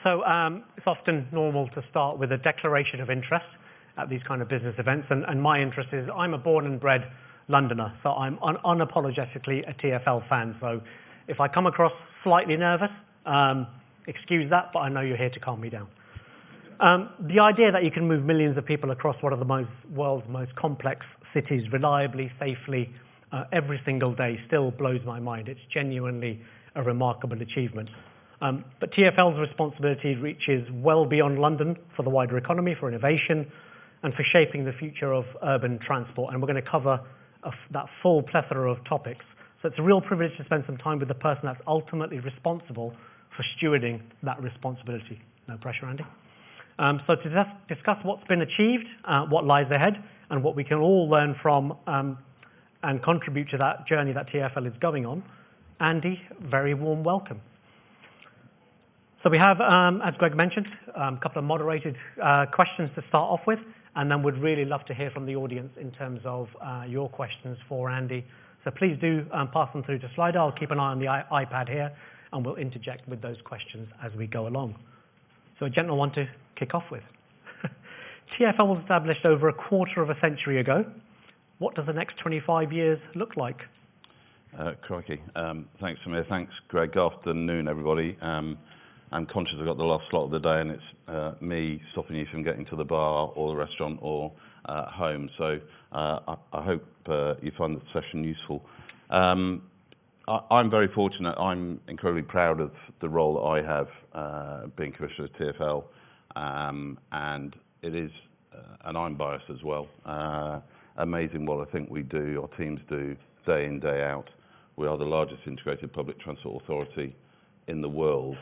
It's often normal to start with a declaration of interest at these kind of business events, and my interest is I'm a born and bred Londoner, so I'm unapologetically a TfL fan. So if I come across slightly nervous, excuse that, but I know you're here to calm me down. The idea that you can move millions of people across one of the world's most complex cities reliably, safely, every single day still blows my mind. It's genuinely a remarkable achievement. But TfL's responsibility reaches well beyond London for the wider economy, for innovation, and for shaping the future of urban transport. And we're going to cover that full plethora of topics. So it's a real privilege to spend some time with the person that's ultimately responsible for stewarding that responsibility. No pressure, Andy. So to discuss what's been achieved, what lies ahead, and what we can all learn from and contribute to that journey that TfL is going on, Andy, very warm welcome. So we have, as Greg mentioned, a couple of moderated questions to start off with, and then would really love to hear from the audience in terms of your questions for Andy. So please do pass them through to Slido. I'll keep an eye on the iPad here, and we'll interject with those questions as we go along. So a gentle one to kick off with. TfL was established over a quarter of a century ago. What does the next 25 years look like? Crikey. Thanks, Sameer. Thanks, Greg. Afternoon, everybody. I'm conscious I've got the last slot of the day, and it's me stopping you from getting to the bar or the restaurant or home. So I hope you find the session useful. I'm very fortunate. I'm incredibly proud of the role that I have being Commissioner of TfL, and it is, and I'm biased as well, amazing what I think we do, our teams do, day in, day out. We are the largest integrated public transport authority in the world.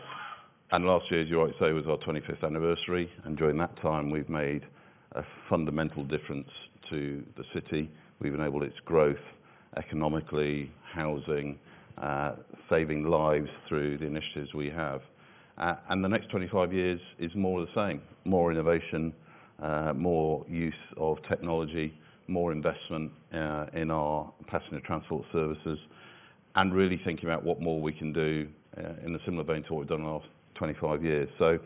And last year, as you rightly say, was our 25th anniversary, and during that time we've made a fundamental difference to the city. We've enabled its growth economically, housing, saving lives through the initiatives we have. And the next 25 years is more of the same, more innovation, more use of technology, more investment in our passenger transport services, and really thinking about what more we can do in a similar vein to what we've done in the last 25 years. So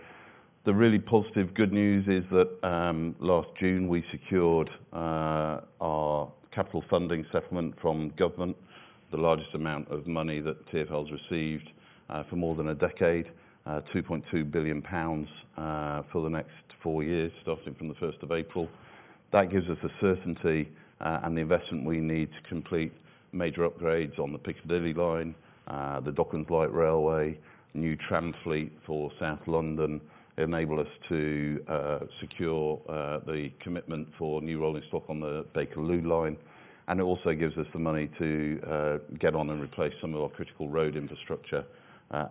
the really positive good news is that last June we secured our capital funding settlement from government, the largest amount of money that TfL's received for more than a decade, £2.2 billion for the next 4 years, starting from the 1st of April. That gives us the certainty and the investment we need to complete major upgrades on the Piccadilly line, the Docklands Light Railway, new tram fleet for South London, enable us to secure the commitment for new rolling stock on the Piccadilly line, and it also gives us the money to get on and replace some of our critical road infrastructure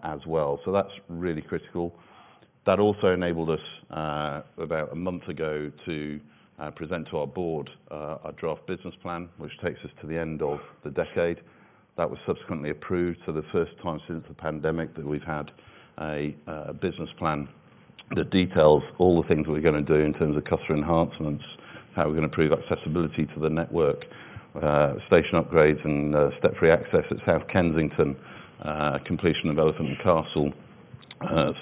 as well. So that's really critical. That also enabled us about a month ago to present to our board our draft business plan, which takes us to the end of the decade. That was subsequently approved, so the first time since the pandemic that we've had a business plan that details all the things that we're going to do in terms of customer enhancements, how we're going to improve accessibility to the network, station upgrades and step-free access at South Kensington, completion of Elephant and Castle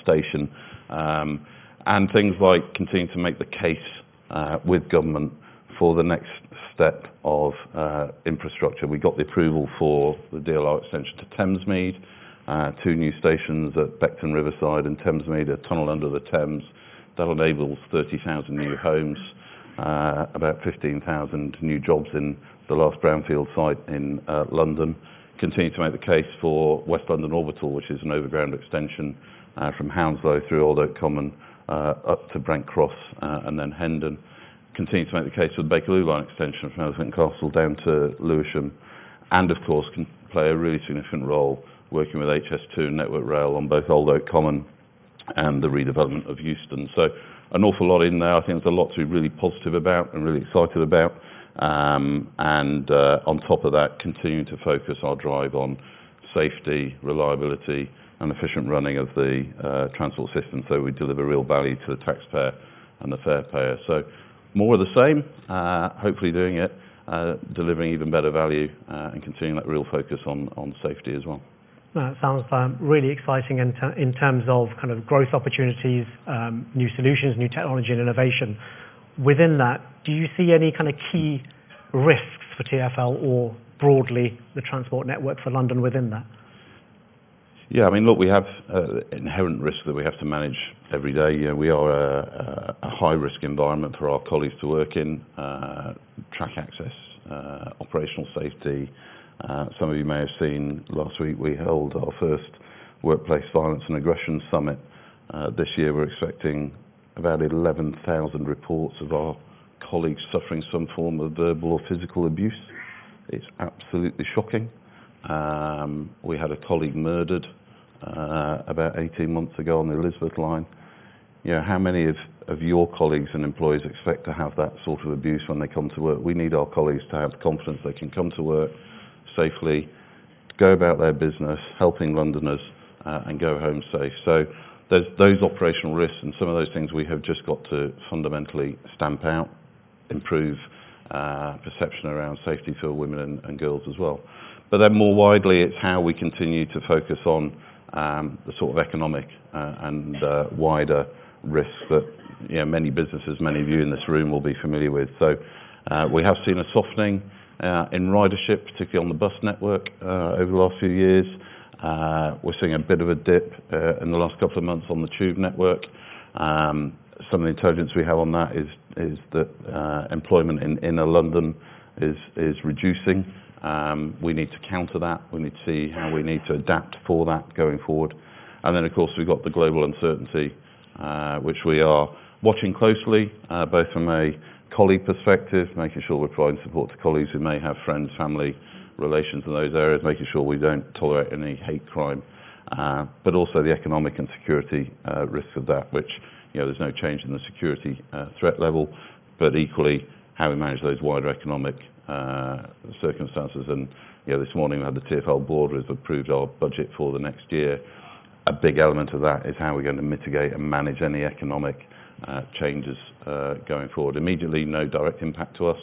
station, and things like continuing to make the case with government for the next step of infrastructure. We got the approval for the DLR extension to Thamesmead, 2 new stations at Beckton Riverside and Thamesmead, a tunnel under the Thames. That enables 30,000 new homes, about 15,000 new jobs in the last brownfield site in London. Continue to make the case for West London Orbital, which is an overground extension from Hounslow through Old Oak Common up to Brent Cross and then Hendon. Continue to make the case for the Bakerloo line extension from Elephant and Castle down to Lewisham, and of course can play a really significant role working with HS2 and Network Rail on both Old Oak Common and the redevelopment of Euston. So an awful lot in there. I think there's a lot to be really positive about and really excited about. And on top of that, continuing to focus our drive on safety, reliability and efficient running of the transport system, so we deliver real value to the taxpayer and the fare payer. So more of the same, hopefully doing it, delivering even better value and continuing that real focus on safety as well. That sounds really exciting in terms of kind of growth opportunities, new solutions, new technology and innovation. Within that, do you see any kind of key risks for TfL or broadly the transport network for London within that? Yeah, I mean, look, we have inherent risks that we have to manage every day. You know, we are a high-risk environment for our colleagues to work in, track access, operational safety. Some of you may have seen last week we held our first Workplace Violence and Aggression Summit. This year we're expecting about 11,000 reports of our colleagues suffering some form of verbal or physical abuse. It's absolutely shocking. We had a colleague murdered about 18 months ago on the Elizabeth line. You know, how many of your colleagues and employees expect to have that sort of abuse when they come to work? We need our colleagues to have confidence they can come to work safely, go about their business, helping Londoners, and go home safe. So there's those operational risks, and some of those things we have just got to fundamentally stamp out, improve perception around safety for women and girls as well. But then more widely, it's how we continue to focus on the sort of economic and wider risks that, you know, many businesses, many of you in this room will be familiar with. So we have seen a softening in ridership, particularly on the bus network over the last few years. We're seeing a bit of a dip in the last couple of months on the tube network. Some of the intelligence we have on that is that employment in inner London is reducing. We need to counter that. We need to see how we need to adapt for that going forward. And then, of course, we've got the global uncertainty, which we are watching closely, both from a colleague perspective, making sure we're providing support to colleagues who may have friends, family, relations in those areas, making sure we don't tolerate any hate crime, but also the economic and security risks of that, which, you know, there's no change in the security threat level, but equally how we manage those wider economic circumstances. And, you know, this morning we had the TfL board has approved our budget for the next year. A big element of that is how we're going to mitigate and manage any economic changes going forward. Immediately, no direct impact to us.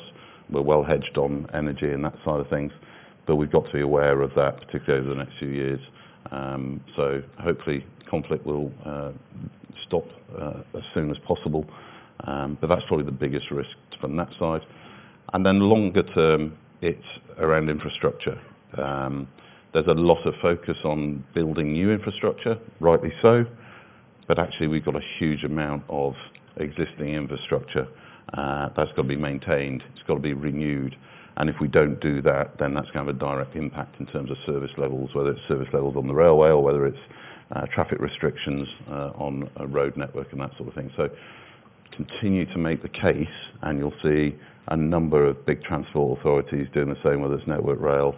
We're well hedged on energy and that side of things, but we've got to be aware of that, particularly over the next few years. So hopefully conflict will stop as soon as possible, but that's probably the biggest risk from that side. And then longer term, it's around infrastructure. There's a lot of focus on building new infrastructure, rightly so, but actually we've got a huge amount of existing infrastructure that's got to be maintained, it's got to be renewed, and if we don't do that, then that's going to have a direct impact in terms of service levels, whether it's service levels on the railway or whether it's traffic restrictions on a road network and that sort of thing. So continue to make the case, and you'll see a number of big transport authorities doing the same, whether it's Network Rail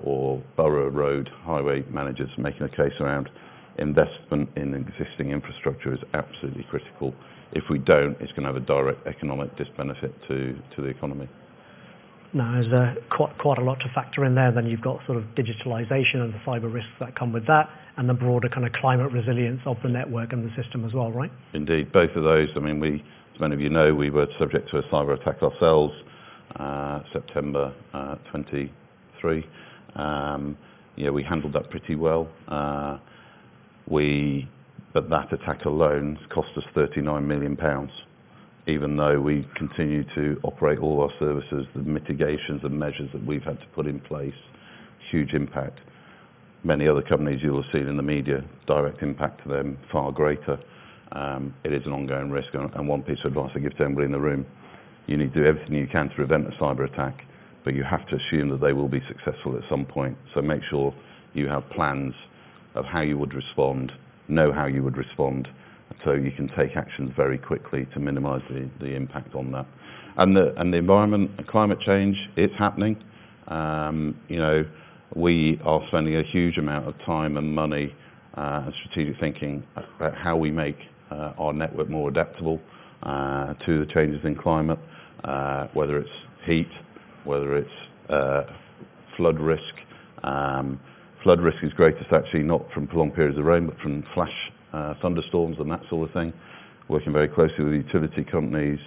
or borough road highway managers making a case around investment in existing infrastructure is absolutely critical. If we don't, it's going to have a direct economic disbenefit to the economy. Now, there's quite a lot to factor in there. Then you've got sort of digitalisation and the cyber risks that come with that, and the broader kind of climate resilience of the network and the system as well, right? Indeed, both of those. I mean, as many of you know, we were subject to a cyber attack ourselves, September 23. Yeah, we handled that pretty well. But that attack alone cost us £39 million, even though we continue to operate all our services, the mitigations and measures that we've had to put in place, huge impact. Many other companies you'll have seen in the media, direct impact to them far greater. It is an ongoing risk, and one piece of advice I give to everybody in the room, you need to do everything you can to prevent a cyber attack, but you have to assume that they will be successful at some point. So make sure you have plans of how you would respond, know how you would respond, so you can take actions very quickly to minimise the impact on that. And the environment and climate change, it's happening. You know, we are spending a huge amount of time and money and strategic thinking about how we make our network more adaptable to the changes in climate, whether it's heat, whether it's flood risk. Flood risk is greatest actually not from prolonged periods of rain, but from flash thunderstorms and that sort of thing. Working very closely with utility companies,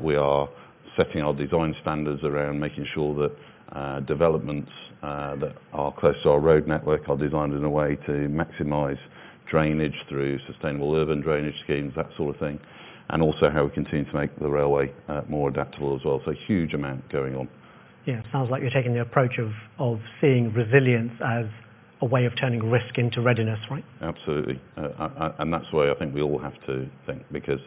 we are setting our design standards around making sure that developments that are close to our road network are designed in a way to maximise drainage through sustainable urban drainage schemes, that sort of thing, and also how we continue to make the railway more adaptable as well. So a huge amount going on. Yeah, it sounds like you're taking the approach of seeing resilience as a way of turning risk into readiness, right? Absolutely, and that's the way I think we all have to think, because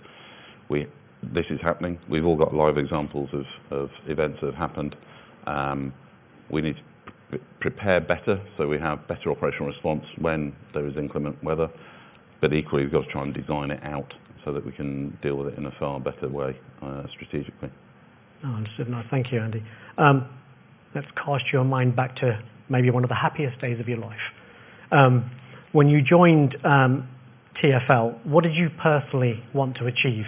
this is happening. We've all got live examples of events that have happened. We need to prepare better, so we have better operational response when there is inclement weather, but equally we've got to try and design it out so that we can deal with it in a far better way strategically. Oh, understood. No, thank you, Andy. Let's cast your mind back to maybe one of the happiest days of your life. When you joined TfL, what did you personally want to achieve?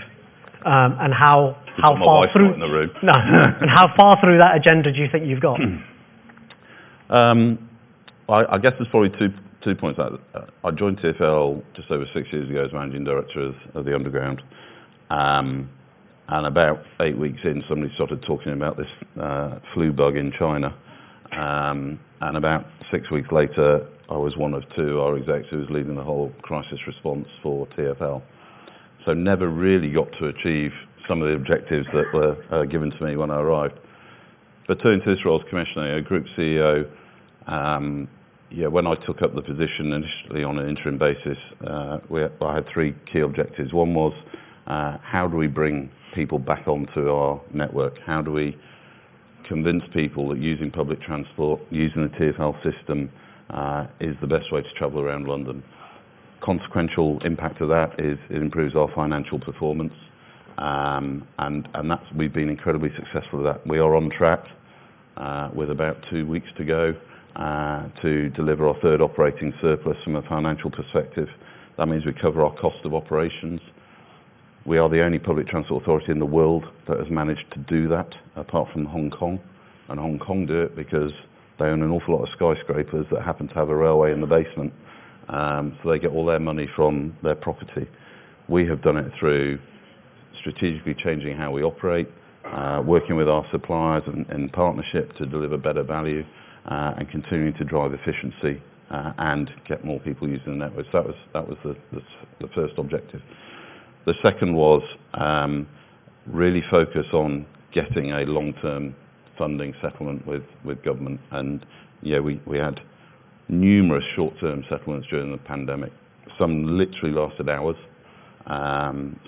And how far through in the room. No, and how far through that agenda do you think you've got? I guess there's probably two points. I joined TfL just over 6 years ago as managing director of the Underground, and about 8 weeks in, somebody started talking about this flu bug in China, and about 6 weeks later, I was one of two our executives leading the whole crisis response for TfL. So never really got to achieve some of the objectives that were given to me when I arrived. But turning to this role as Commissioner, Group CEO, when I took up the position initially on an interim basis, I had three key objectives. One was, how do we bring people back onto our network? How do we convince people that using public transport, using the TfL system, is the best way to travel around London? Consequential impact of that is it improves our financial performance, and we've been incredibly successful with that. We are on track with about 2 weeks to go to deliver our third operating surplus from a financial perspective. That means we cover our cost of operations. We are the only public transport authority in the world that has managed to do that, apart from Hong Kong. And Hong Kong do it because they own an awful lot of skyscrapers that happen to have a railway in the basement. So they get all their money from their property. We have done it through strategically changing how we operate, working with our suppliers in partnership to deliver better value, and continuing to drive efficiency and get more people using the network. So that was the first objective. The second was really focus on getting a long-term funding settlement with government. And we had numerous short-term settlements during the pandemic. Some literally lasted hours,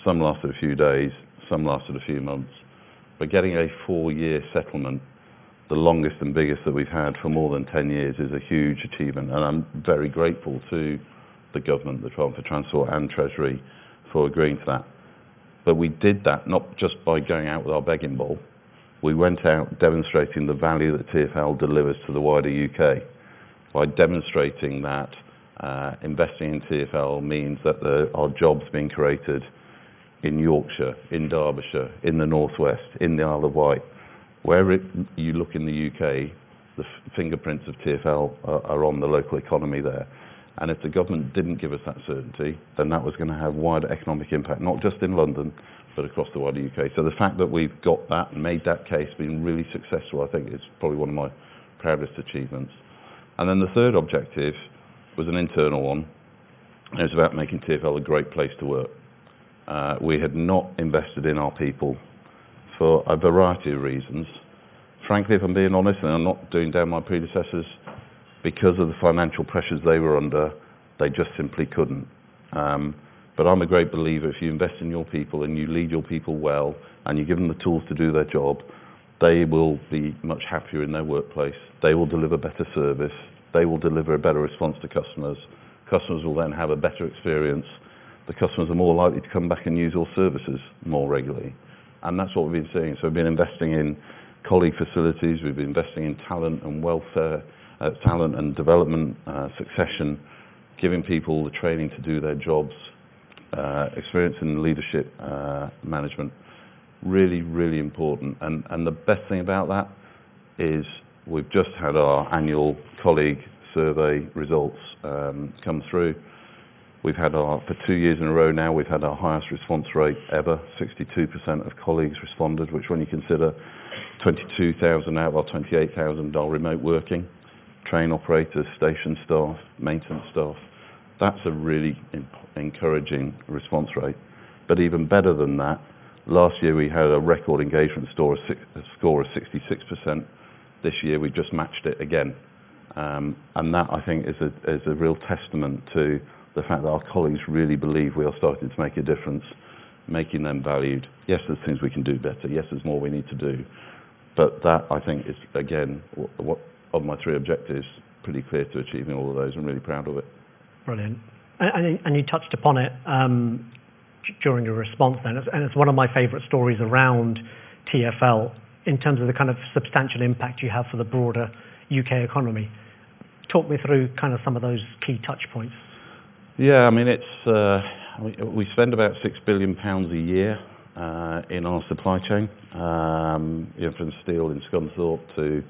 some lasted a few days, some lasted a few months. But getting a 4-year settlement, the longest and biggest that we've had for more than 10 years, is a huge achievement. And I'm very grateful to the government, the Department for Transport and Treasury, for agreeing to that. But we did that not just by going out with our begging bowl. We went out demonstrating the value that TfL delivers to the wider UK, by demonstrating that investing in TfL means that there are jobs being created in Yorkshire, in Derbyshire, in the Northwest, in the Isle of Wight. Wherever you look in the UK, the fingerprints of TfL are on the local economy there. And if the government didn't give us that certainty, then that was going to have wider economic impact, not just in London, but across the wider UK. So the fact that we've got that and made that case, been really successful, I think is probably one of my proudest achievements. And then the third objective was an internal one. It was about making TfL a great place to work. We had not invested in our people for a variety of reasons. Frankly, if I'm being honest, and I'm not doing down my predecessors, because of the financial pressures they were under, they just simply couldn't. But I'm a great believer, if you invest in your people and you lead your people well, and you give them the tools to do their job, they will be much happier in their workplace. They will deliver better service. They will deliver a better response to customers. Customers will then have a better experience. The customers are more likely to come back and use your services more regularly. And that's what we've been seeing. So we've been investing in colleague facilities. We've been investing in talent and welfare, talent and development, succession, giving people the training to do their jobs, experience in leadership management. Really, really important. And the best thing about that is we've just had our annual colleague survey results come through. We've had for 2 years in a row now, we've had our highest response rate ever. 62% of colleagues responded, which when you consider 22,000 out of our 28,000 are remote working, train operators, station staff, maintenance staff. That's a really encouraging response rate. But even better than that, last year we had a record engagement score of 66%. This year we just matched it again. And that, I think, is a real testament to the fact that our colleagues really believe we are starting to make a difference, making them valued. Yes, there's things we can do better. Yes, there's more we need to do. But that, I think, is, again, what of my 3 objectives, pretty clear to achieving all of those. I'm really proud of it. Brilliant. And you touched upon it during your response then, and it's one of my favourite stories around TfL in terms of the kind of substantial impact you have for the broader UK economy. Talk me through kind of some of those key touch points. Yeah, I mean, we spend about £6 billion a year in our supply chain, from steel in Scunthorpe to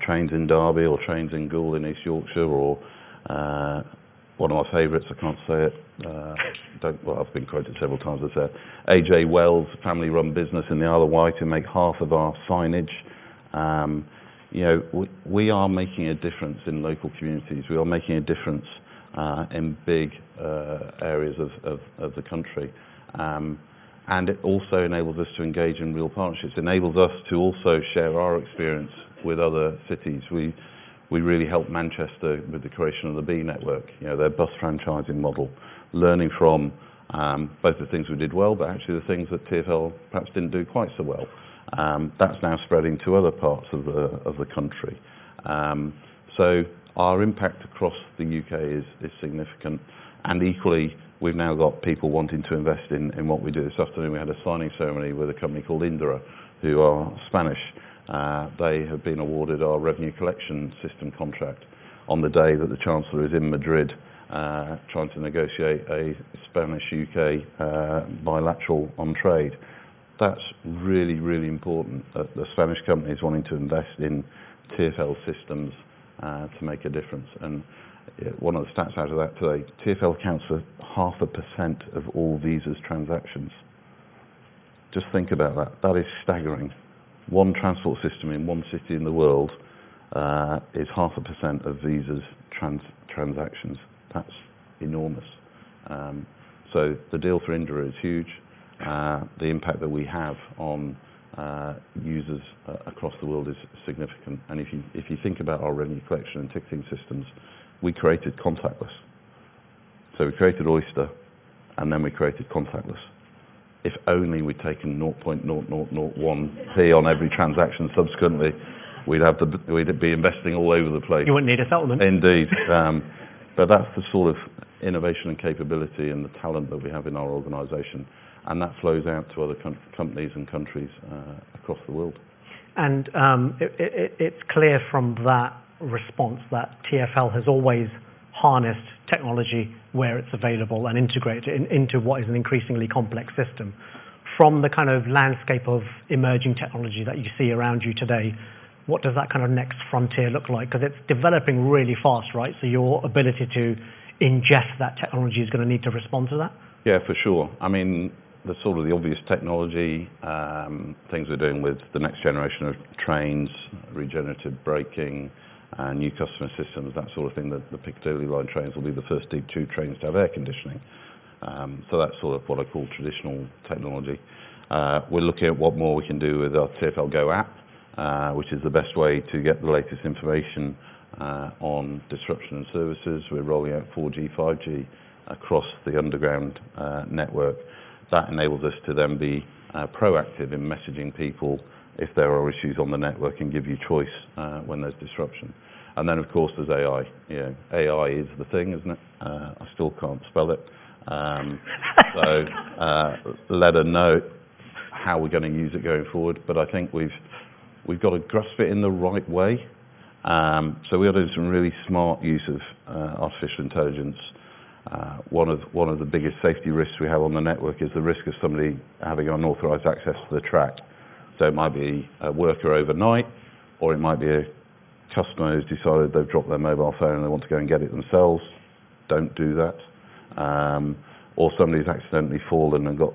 trains in Derby or trains in Goole in East Yorkshire, or one of my favourites, I can't say it, I've been quoted several times, I said, AJ Wells, family-run business in the Isle of Wight, who make half of our signage. We are making a difference in local communities. We are making a difference in big areas of the country. And it also enables us to engage in real partnerships. It enables us to also share our experience with other cities. We really helped Manchester with the creation of the B network, their bus franchising model, learning from both the things we did well, but actually the things that TfL perhaps didn't do quite so well. That's now spreading to other parts of the country. So our impact across the UK is significant, and equally we've now got people wanting to invest in what we do. This afternoon we had a signing ceremony with a company called Indra, who are Spanish. They have been awarded our revenue collection system contract on the day that the Chancellor is in Madrid trying to negotiate a Spanish-UK bilateral on trade. That's really, really important, that the Spanish companies wanting to invest in TfL systems to make a difference. And one of the stats out of that today, TfL accounts for 0.5% of all visas transactions. Just think about that. That is staggering. One transport system in one city in the world is 0.5% of visas transactions. That's enormous. So the deal for Indra is huge. The impact that we have on users across the world is significant. And if you think about our revenue collection and ticketing systems, we created contactless. So we created Oyster, and then we created contactless. If only we'd taken 0.0001p on every transaction subsequently, we'd be investing all over the place. You wouldn't need a settlement. Indeed. But that's the sort of innovation and capability and the talent that we have in our organisation. And that flows out to other companies and countries across the world. And it's clear from that response that TfL has always harnessed technology where it's available and integrated it into what is an increasingly complex system. From the kind of landscape of emerging technology that you see around you today, what does that kind of next frontier look like? Because it's developing really fast, right? So your ability to ingest that technology is going to need to respond to that? Yeah, for sure. I mean, the sort of the obvious technology, things we're doing with the next generation of trains, regenerative braking, new customer systems, that sort of thing. The Piccadilly line trains will be the first deep tube trains to have air conditioning. So that's sort of what I call traditional technology. We're looking at what more we can do with our TfL Go app, which is the best way to get the latest information on disruption and services. We're rolling out 4G, 5G across the underground network. That enables us to then be proactive in messaging people if there are issues on the network and give you choice when there's disruption. And then, of course, there's AI. AI is the thing, isn't it? I still can't spell it. So let her know how we're going to use it going forward. But I think we've got to grasp it in the right way. So we are doing some really smart use of artificial intelligence. One of the biggest safety risks we have on the network is the risk of somebody having unauthorised access to the track. So it might be a worker overnight, or it might be a customer who's decided they've dropped their mobile phone and they want to go and get it themselves. Don't do that. Or somebody's accidentally fallen and got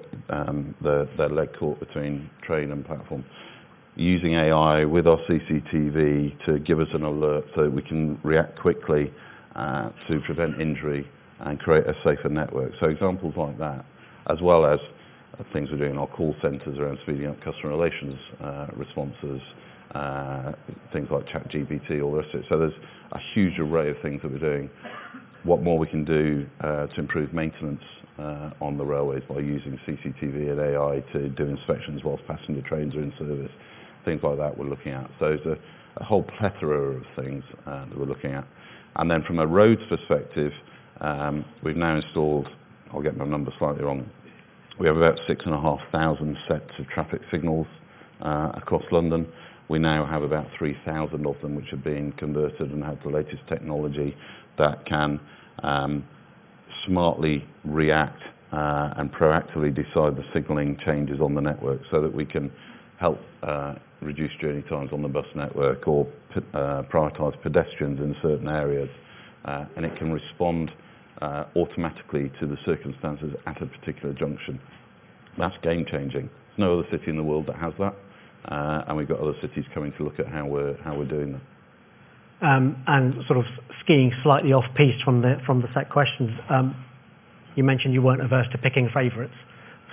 their leg caught between train and platform. using AI with our CCTV to give us an alert so that we can react quickly to prevent injury and create a safer network. So examples like that, as well as things we're doing in our call centres around speeding up customer relations responses, things like ChatGPT, all the rest of it. So there's a huge array of things that we're doing. What more we can do to improve maintenance on the railways by using CCTV and AI to do inspections whilst passenger trains are in service, things like that we're looking at. So there's a whole plethora of things that we're looking at. And then from a roads perspective, we've now installed, I'll get my number slightly wrong, we have about 6,500 sets of traffic signals across London. We now have about 3,000 of them which are being converted and have the latest technology that can smartly react and proactively decide the signalling changes on the network so that we can help reduce journey times on the bus network or prioritise pedestrians in certain areas. And it can respond automatically to the circumstances at a particular junction. That's game changing. There's no other city in the world that has that. And we've got other cities coming to look at how we're doing that. And sort of skiing slightly off piste from the set questions, you mentioned you weren't averse to picking favourites.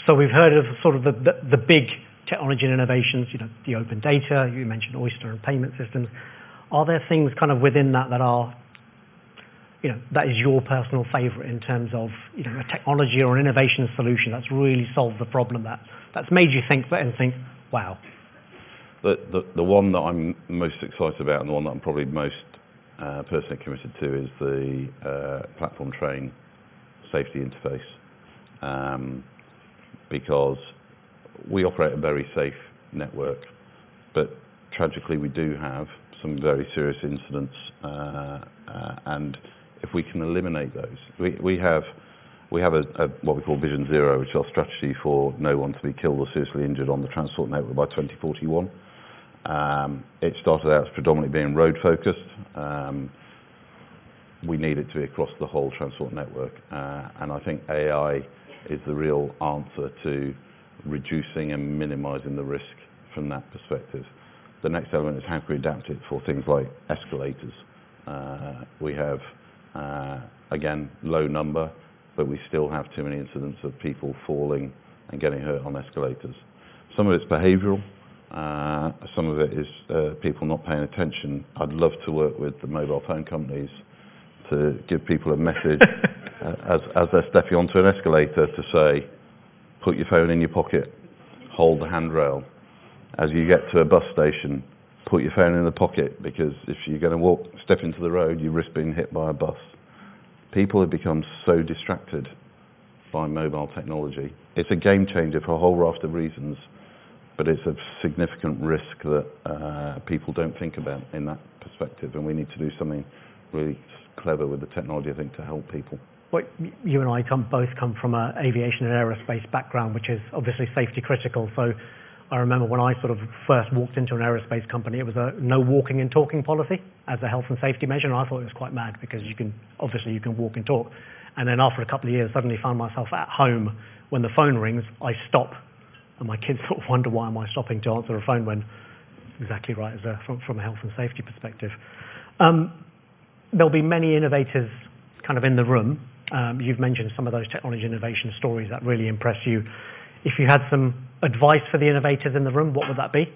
So we've heard of sort of the big technology and innovations, the open data, you mentioned Oyster and payment systems. Are there things kind of within that are, that is your personal favourite in terms of, a technology or an innovation solution that's really solved the problem that's made you think, wow? The one that I'm most excited about and the one that I'm probably most personally committed to is the platform train safety interface, because we operate a very safe network, but tragically we do have some very serious incidents, and if we can eliminate those, we have a what we call Vision Zero, which is our strategy for no one to be killed or seriously injured on the transport network by 2041. It started out as predominantly being road focused. We need it to be across the whole transport network, and I think AI is the real answer to reducing and minimising the risk from that perspective. The next element is how can we adapt it for things like escalators. We have, again, low number, but we still have too many incidents of people falling and getting hurt on escalators. Some of it's behavioural. Some of it is people not paying attention. I'd love to work with the mobile phone companies to give people a message as they're stepping onto an escalator to say, put your phone in your pocket, hold the handrail. As you get to a bus station, put your phone in the pocket, because if you're going to step into the road, you risk being hit by a bus. People have become so distracted by mobile technology. It's a game changer for a whole raft of reasons, but it's a significant risk that people don't think about in that perspective, and we need to do something really clever with the technology, I think, to help people. Well, you and I both come from an aviation and aerospace background, which is obviously safety critical. So I remember when I sort of first walked into an aerospace company, it was a no walking and talking policy as a health and safety measure, and I thought it was quite mad because you can walk and talk. And then after a couple of years, suddenly found myself at home when the phone rings, I stop, and my kids sort of wonder why am I stopping to answer a phone when exactly right from a health and safety perspective. There'll be many innovators kind of in the room. You've mentioned some of those technology innovation stories that really impress you. If you had some advice for the innovators in the room, what would that be?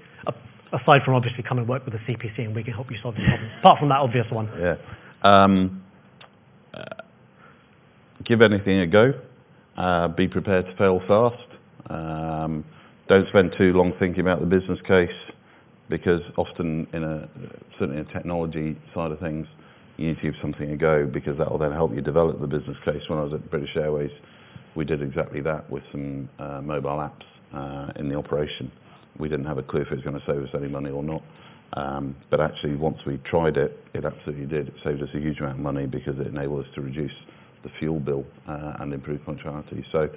Aside from obviously come and work with the CPC and we can help you solve the problems. Apart from that obvious one. Yeah. Give anything a go. Be prepared to fail fast. Don't spend too long thinking about the business case, because often certainly in a technology side of things, you need to give something a go, because that will then help you develop the business case. When I was at British Airways, we did exactly that with some mobile apps in the operation. We didn't have a clue if it was going to save us any money or not. But actually, once we tried it, it absolutely did. It saved us a huge amount of money because it enabled us to reduce the fuel bill and improve punctuality. So,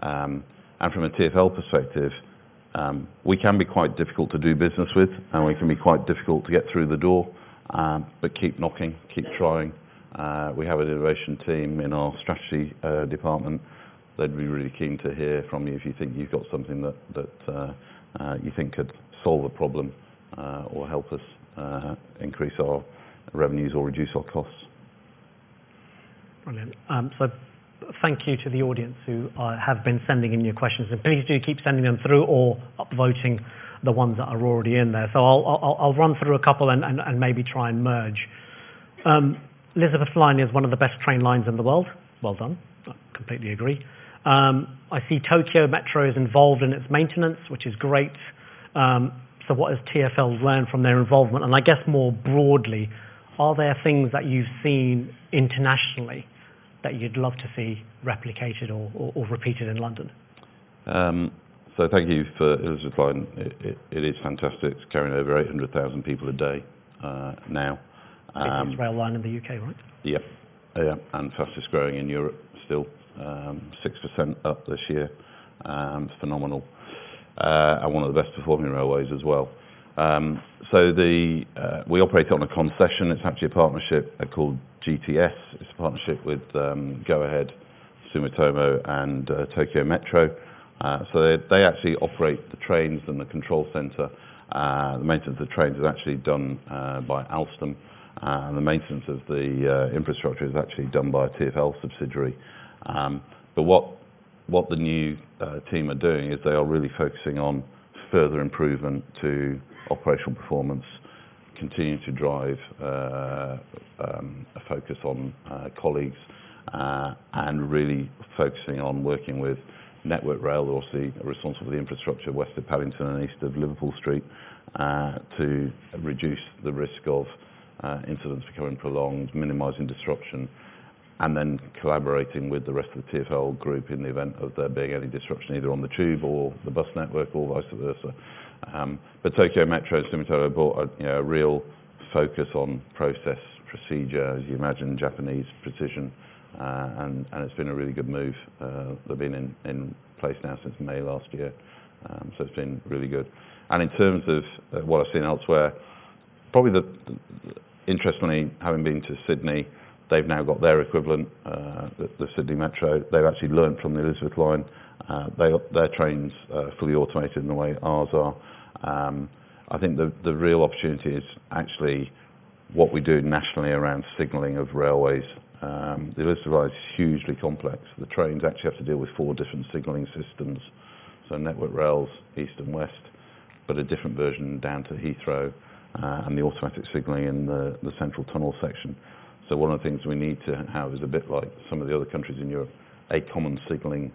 and from a TfL perspective, we can be quite difficult to do business with, and we can be quite difficult to get through the door. But keep knocking, keep trying. We have an innovation team in our strategy department. They'd be really keen to hear from you if you think you've got something that you think could solve a problem or help us increase our revenues or reduce our costs. Brilliant. So thank you to the audience who have been sending in your questions, and please do keep sending them through or upvoting the ones that are already in there. So I'll run through a couple and maybe try and merge. Elizabeth Line is one of the best train lines in the world. Well done. I completely agree. I see Tokyo Metro is involved in its maintenance, which is great. So what has TfL learned from their involvement? And I guess more broadly, are there things that you've seen internationally that you'd love to see replicated or repeated in London? So thank you for Elizabeth Line. It is fantastic. It's carrying over 800,000 people a day now. Biggest rail line in the UK, right? Yep. Yeah, and fastest growing in Europe still. 6% up this year. It's phenomenal. And one of the best performing railways as well. So we operate on a concession. It's actually a partnership called GTS. It's a partnership with Go Ahead, Sumitomo and Tokyo Metro. So they actually operate the trains and the control centre. The maintenance of the trains is actually done by Alstom. And the maintenance of the infrastructure is actually done by a TfL subsidiary. But what the new team are doing is they are really focusing on further improvement to operational performance, continue to drive a focus on colleagues, and really focusing on working with Network Rail, obviously responsible for the infrastructure west of Paddington and east of Liverpool Street, to reduce the risk of incidents becoming prolonged, minimising disruption, and then collaborating with the rest of the TfL group in the event of there being any disruption either on the tube or the bus network or vice versa. But Tokyo Metro and Sumitomo brought a real focus on process, procedure, as you imagine, Japanese precision, and it's been a really good move. They've been in place now since May last year, so it's been really good. And in terms of what I've seen elsewhere, probably interestingly, having been to Sydney, they've now got their equivalent, the Sydney Metro. They've actually learnt from the Elizabeth Line. Their trains are fully automated in the way ours are. I think the real opportunity is actually what we do nationally around signalling of railways. The Elizabeth Line is hugely complex. The trains actually have to deal with 4 different signalling systems. So Network Rails, east and west, but a different version down to Heathrow, and the automatic signalling in the central tunnel section. So one of the things we need to have is a bit like some of the other countries in Europe, a common signalling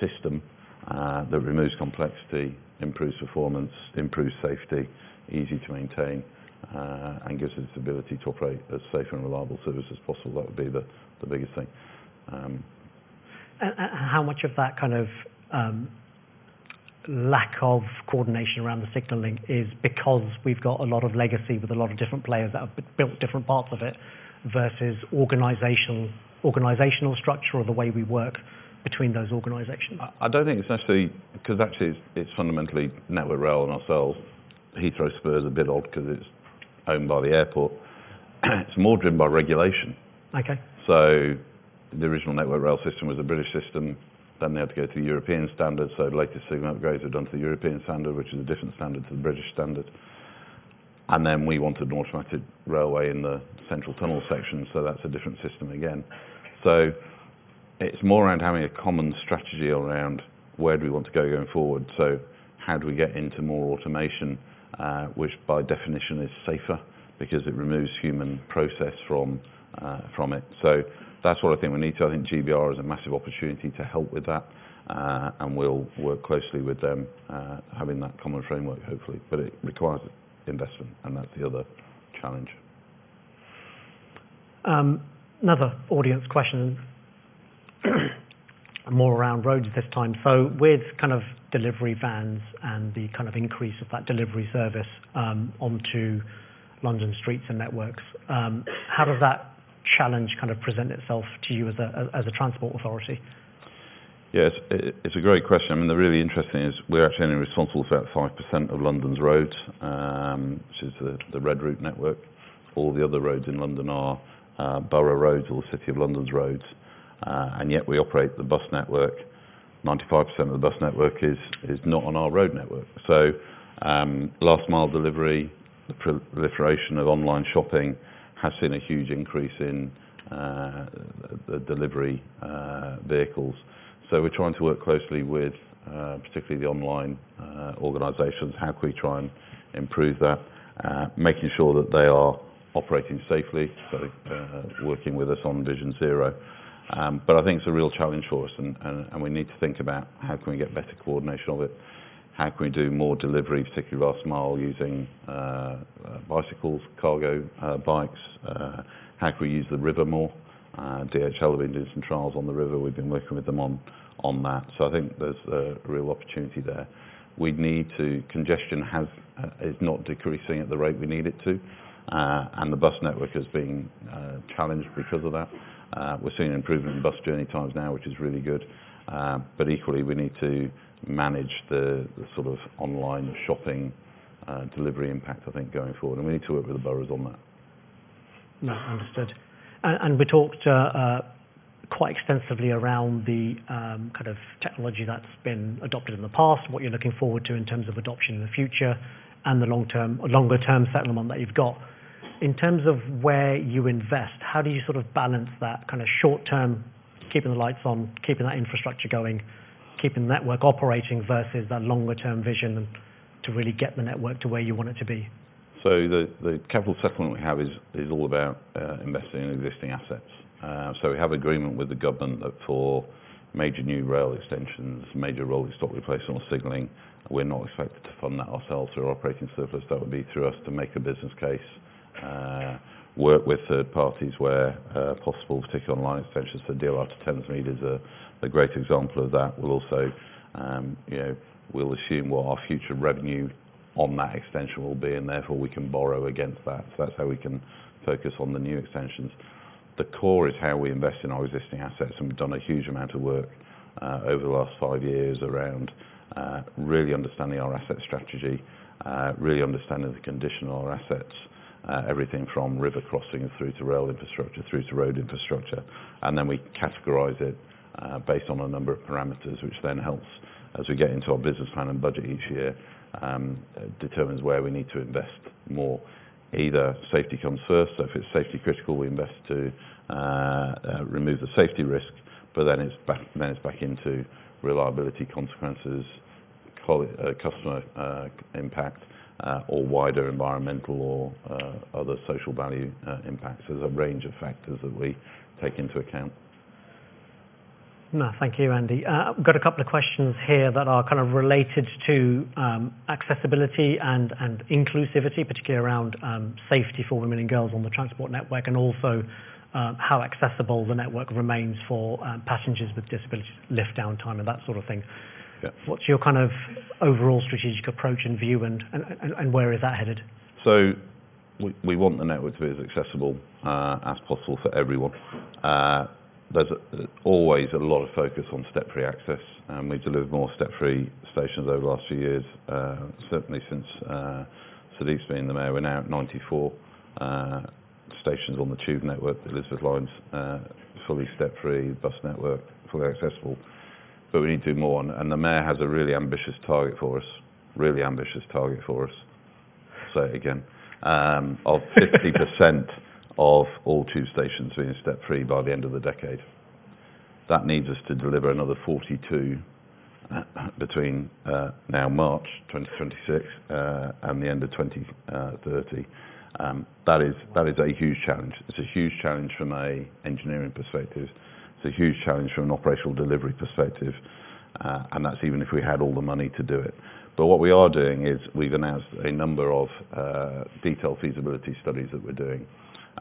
system that removes complexity, improves performance, improves safety, easy to maintain, and gives us the ability to operate as safe and reliable service as possible. That would be the biggest thing. And how much of that kind of lack of coordination around the signalling is because we've got a lot of legacy with a lot of different players that have built different parts of it, versus organizational structure or the way we work between those organizations? I don't think it's necessarily, because actually it's fundamentally Network Rail and ourselves. Heathrow Spur is a bit odd because it's owned by the airport. It's more driven by regulation. Okay. So the original Network Rail system was a British system. Then they had to go to the European standard. So the latest signal upgrades are done to the European standard, which is a different standard to the British standard. And then we wanted an automated railway in the central tunnel section, so that's a different system again. So it's more around having a common strategy around where do we want to go going forward. So how do we get into more automation, which by definition is safer because it removes human process from it. So that's what I think we need to. I think GBR is a massive opportunity to help with that, and we'll work closely with them, having that common framework hopefully. But it requires investment, and that's the other challenge. Another audience question, more around roads this time. So with kind of delivery vans and the kind of increase of that delivery service onto London streets and networks, how does that challenge kind of present itself to you as a transport authority? Yes, it's a great question. I mean, the really interesting is we're actually only responsible for about 5% of London's roads, which is the Red Route network. All the other roads in London are borough roads or the City of London's roads, and yet we operate the bus network. 95% of the bus network is not on our road network. So Last mile delivery, the proliferation of online shopping has seen a huge increase in the delivery vehicles. So we're trying to work closely with particularly the online organisations. How can we try and improve that? Making sure that they are operating safely, so working with us on Vision Zero. But I think it's a real challenge for us, and we need to think about how can we get better coordination of it. How can we do more delivery, particularly last mile, using bicycles, cargo bikes? How can we use the river more? DHL have been doing some trials on the river. We've been working with them on that. So I think there's a real opportunity there. We need to, congestion is not decreasing at the rate we need it to, and the bus network has been challenged because of that. We're seeing an improvement in bus journey times now, which is really good. But equally, we need to manage the sort of online shopping delivery impact, I think, going forward. And we need to work with the boroughs on that. No, understood. And we talked quite extensively around the kind of technology that's been adopted in the past, what you're looking forward to in terms of adoption in the future, and the longer term settlement that you've got. In terms of where you invest, how do you sort of balance that kind of short term, keeping the lights on, keeping that infrastructure going, keeping the network operating versus that longer term vision to really get the network to where you want it to be? So the capital settlement we have is all about investing in existing assets. So we have agreement with the government that for major new rail extensions, major rolling stock replacement or signalling, we're not expected to fund that ourselves through our operating surplus. That would be through us to make a business case, work with third parties where possible, particularly on line extensions. So DLR to Thamesmead is a great example of that. We'll also, we'll assume what our future revenue on that extension will be, and therefore we can borrow against that. So that's how we can focus on the new extensions. The core is how we invest in our existing assets, and we've done a huge amount of work over the last 5 years around really understanding our asset strategy, really understanding the condition of our assets, everything from river crossings through to rail infrastructure, through to road infrastructure, and then we categorise it based on a number of parameters, which then helps as we get into our business plan and budget each year, determines where we need to invest more. Either safety comes first, so if it's safety critical, we invest to remove the safety risk, but then it's back into reliability consequences, customer impact, or wider environmental or other social value impacts. There's a range of factors that we take into account. No, thank you, Andy. I've got a couple of questions here that are kind of related to accessibility and inclusivity, particularly around safety for women and girls on the transport network, and also how accessible the network remains for passengers with disabilities, lift downtime and that sort of thing. Yeah. What's your kind of overall strategic approach and view, and where is that headed? So we want the network to be as accessible as possible for everyone. There's always a lot of focus on step-free access, and we've delivered more step-free stations over the last few years, certainly since Sadiq's been the mayor. We're now at 94 stations on the tube network, the Elizabeth line's fully step-free, bus network fully accessible, but we need to do more, and the mayor has a really ambitious target for us, say it again, of 50% of all tube stations being step-free by the end of the decade. That needs us to deliver another 42 between now March 2026 and the end of 2030. That is a huge challenge. It's a huge challenge from an engineering perspective. It's a huge challenge from an operational delivery perspective, and that's even if we had all the money to do it. But what we are doing is we've announced a number of detailed feasibility studies that we're doing.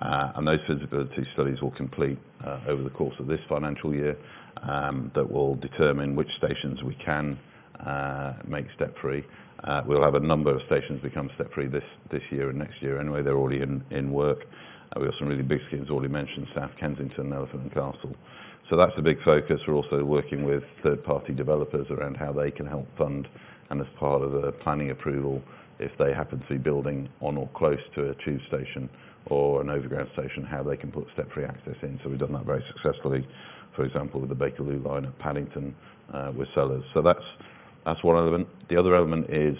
And those feasibility studies will complete over the course of this financial year, that will determine which stations we can make step-free. We'll have a number of stations become step-free this year and next year anyway. They're already in work. We have some really big schemes already mentioned, South Kensington, Elephant and Castle. So that's a big focus. We're also working with third-party developers around how they can help fund, and as part of the planning approval, if they happen to be building on or close to a tube station or an overground station, how they can put step-free access in. So we've done that very successfully, for example, with the Bakerloo line at Paddington with Sellers. So that's one element. The other element is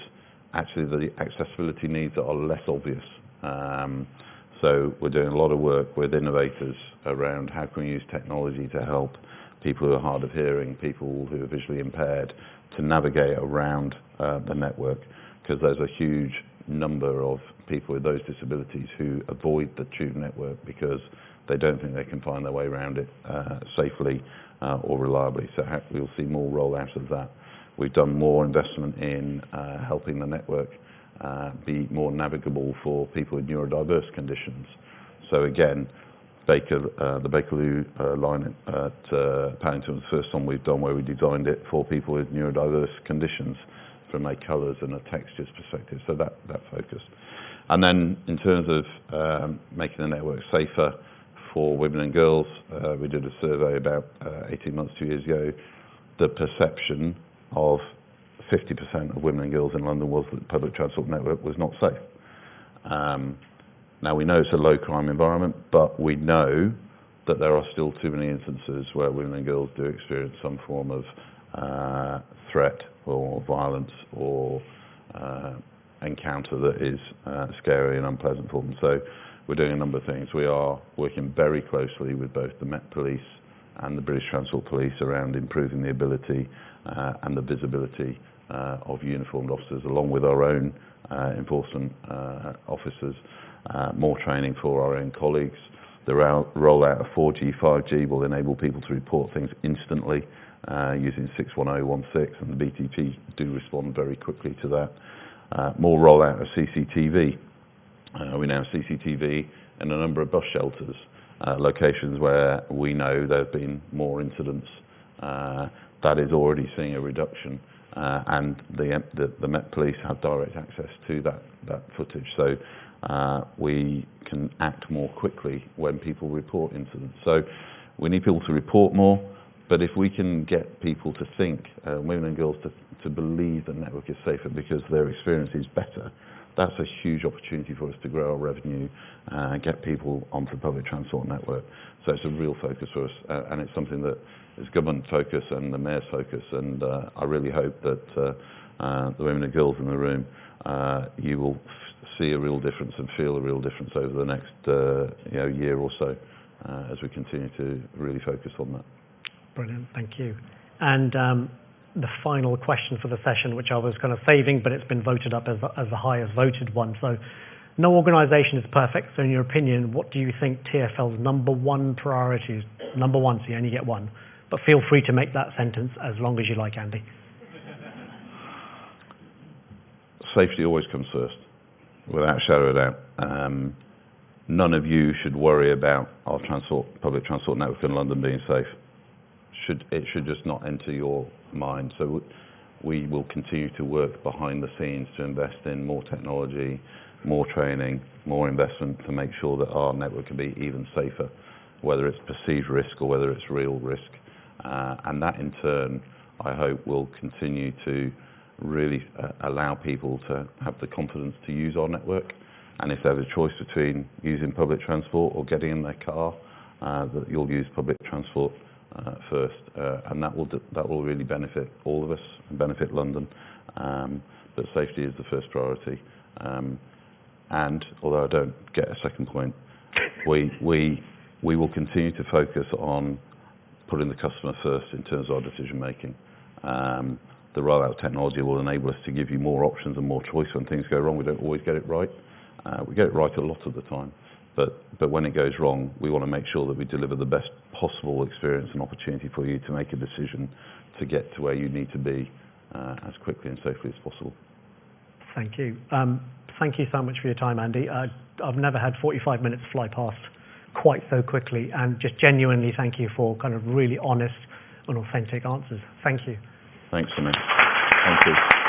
actually the accessibility needs are less obvious. So we're doing a lot of work with innovators around how can we use technology to help people who are hard of hearing, people who are visually impaired, to navigate around the network, because there's a huge number of people with those disabilities who avoid the tube network because they don't think they can find their way around it safely or reliably. So we'll see more rollout of that. We've done more investment in helping the network be more navigable for people with neurodiverse conditions. So again, the Bakerloo line at Paddington was the first one we've done where we designed it for people with neurodiverse conditions from a colours and a textures perspective, so that focus. And then in terms of making the network safer for women and girls, we did a survey about 18 months, 2 years ago. The perception of 50% of women and girls in London was that the public transport network was not safe. Now we know it's a low crime environment, but we know that there are still too many instances where women and girls do experience some form of threat or violence or encounter that is scary and unpleasant for them. So we're doing a number of things. We are working very closely with both the Met Police and the British Transport Police around improving the ability and the visibility of uniformed officers, along with our own enforcement officers, more training for our own colleagues. The rollout of 4G, 5G will enable people to report things instantly using 61016, and the BTP do respond very quickly to that. More rollout of CCTV. We now have CCTV in a number of bus shelters, locations where we know there have been more incidents. That is already seeing a reduction, and the Met Police have direct access to that footage. So we can act more quickly when people report incidents. So we need people to report more, but if we can get people to think, women and girls to believe the network is safer because their experience is better, that's a huge opportunity for us to grow our revenue and get people onto the public transport network. So it's a real focus for us, and it's something that is government focus and the mayor's focus, and I really hope that the women and girls in the room, you will see a real difference and feel a real difference over the next year or so as we continue to really focus on that. Brilliant, thank you. And the final question for the session, which I was kind of saving, but it's been voted up as the highest voted one. So no organisation is perfect, so in your opinion, what do you think TfL's number one priority is? Number one, so you only get one. But feel free to make that sentence as long as you like, Andy. Safety always comes first, without a shadow of a doubt. None of you should worry about our public transport network in London being safe. It should just not enter your mind. So we will continue to work behind the scenes to invest in more technology, more training, more investment to make sure that our network can be even safer, whether it's perceived risk or whether it's real risk. And that in turn, I hope, will continue to really allow people to have the confidence to use our network. And if they have a choice between using public transport or getting in their car, that you'll use public transport first, and that will really benefit all of us and benefit London. But safety is the first priority. And although I don't get a second point, we will continue to focus on putting the customer first in terms of our decision making. The rollout of technology will enable us to give you more options and more choice when things go wrong. We don't always get it right. We get it right a lot of the time. But when it goes wrong, we want to make sure that we deliver the best possible experience and opportunity for you to make a decision to get to where you need to be as quickly and safely as possible. Thank you. Thank you so much for your time, Andy. I've never had 45 minutes fly past quite so quickly, and just genuinely thank you for kind of really honest and authentic answers. Thank you. Thanks, Sameer. Thank you.